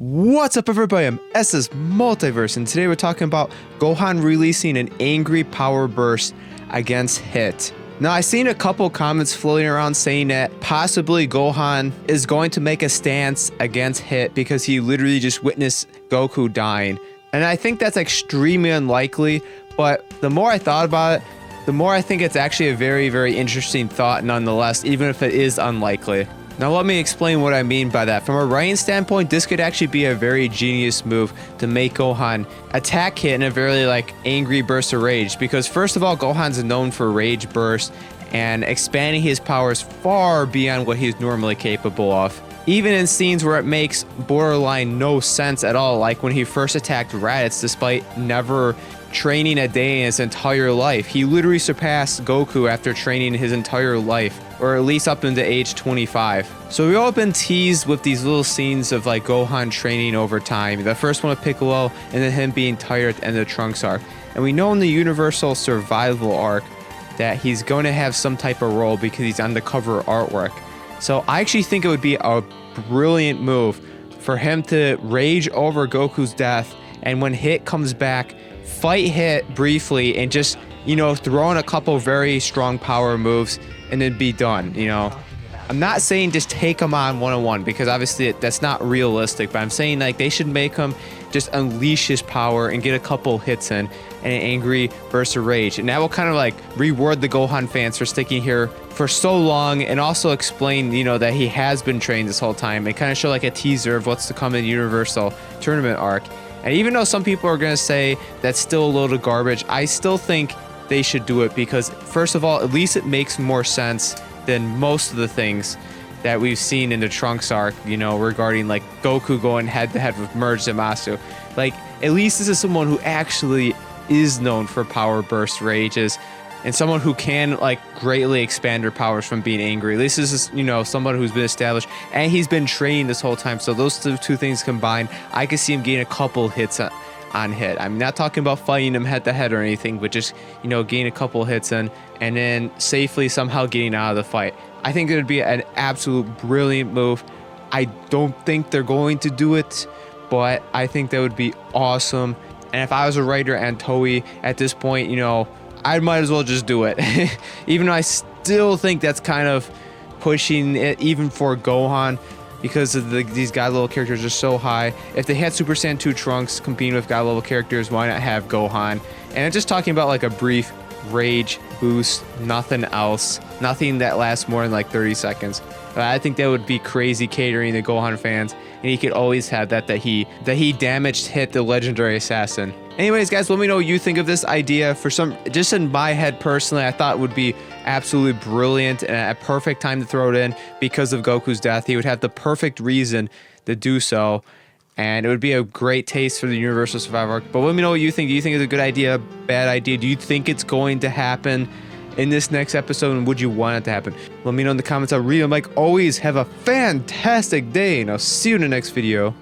What's up everybody, I'm SS Multiverse, and today we're talking about Gohan releasing an angry power burst against Hit. Now, I've seen a couple comments floating around saying that possibly Gohan is going to make a stance against Hit because he literally just witnessed Goku dying. And I think that's extremely unlikely, but the more I thought about it, the more I think it's actually a very interesting thought nonetheless, even if it is unlikely. Now let me explain what I mean by that. From a writing standpoint, this could actually be a very genius move to make Gohan attack Hit in a very angry burst of rage, because first of all, Gohan's known for rage bursts and expanding his powers far beyond what he's normally capable of. Even in scenes where it makes borderline no sense at all, like when he first attacked Raditz despite never training a day in his entire life. He literally surpassed Goku after training his entire life, or at least up into age 25. So we've all been teased with these little scenes of Gohan training over time. The first one with Piccolo, and then him being tired at the end of the Trunks arc. And we know in the Universal Survival arc that he's going to have some type of role because he's on the cover artwork. So I actually think it would be a brilliant move for him to rage over Goku's death, and when Hit comes back, fight Hit briefly and just, throw in a couple very strong power moves and then be done, I'm not saying just take him on one-on-one, because obviously that's not realistic, but I'm saying they should make him just unleash his power and get a couple hits in and an angry burst of rage. And that will kind of reward the Gohan fans for sticking here for so long, and also explain, that he has been trained this whole time, and kind of show a teaser of what's to come in the Universal Tournament arc. And even though some people are going to say that's still a load of garbage, I still think they should do it, because first of all, at least it makes more sense than most of the things that we've seen in the Trunks arc, regarding Goku going head to head with Merge Zamasu. At least this is someone who actually is known for power burst rages, and someone who can greatly expand their powers from being angry. At least this is, someone who's been established, and he's been training this whole time. So those two things combined, I could see him getting a couple hits on Hit. I'm not talking about fighting him head to head or anything, but just, getting a couple hits in and then safely somehow getting out of the fight. I think it would be an absolute brilliant move. I don't think they're going to do it, but I think that would be awesome. And if I was a writer and Toei at this point, I might as well just do it. Even though I still think that's kind of pushing it even for Gohan, because of these god level characters are so high. If they had Super Saiyan 2 Trunks competing with god level characters, why not have Gohan? And I'm just talking about a brief rage boost, nothing else, nothing that lasts more than 30 seconds. I think that would be crazy catering the Gohan fans, and he could always have that he damaged Hit the legendary assassin. Anyways, guys, let me know what you think of this idea. Just in my head personally, I thought it would be absolutely brilliant and a perfect time to throw it in because of Goku's death. He would have the perfect reason to do so, and it would be a great taste for the Universal Survival arc. But let me know what you think. Do you think it's a good idea, bad idea? Do you think it's going to happen in this next episode, and would you want it to happen? Let me know in the comments. I'll read them. Like always, have a fantastic day, and I'll see you in the next video.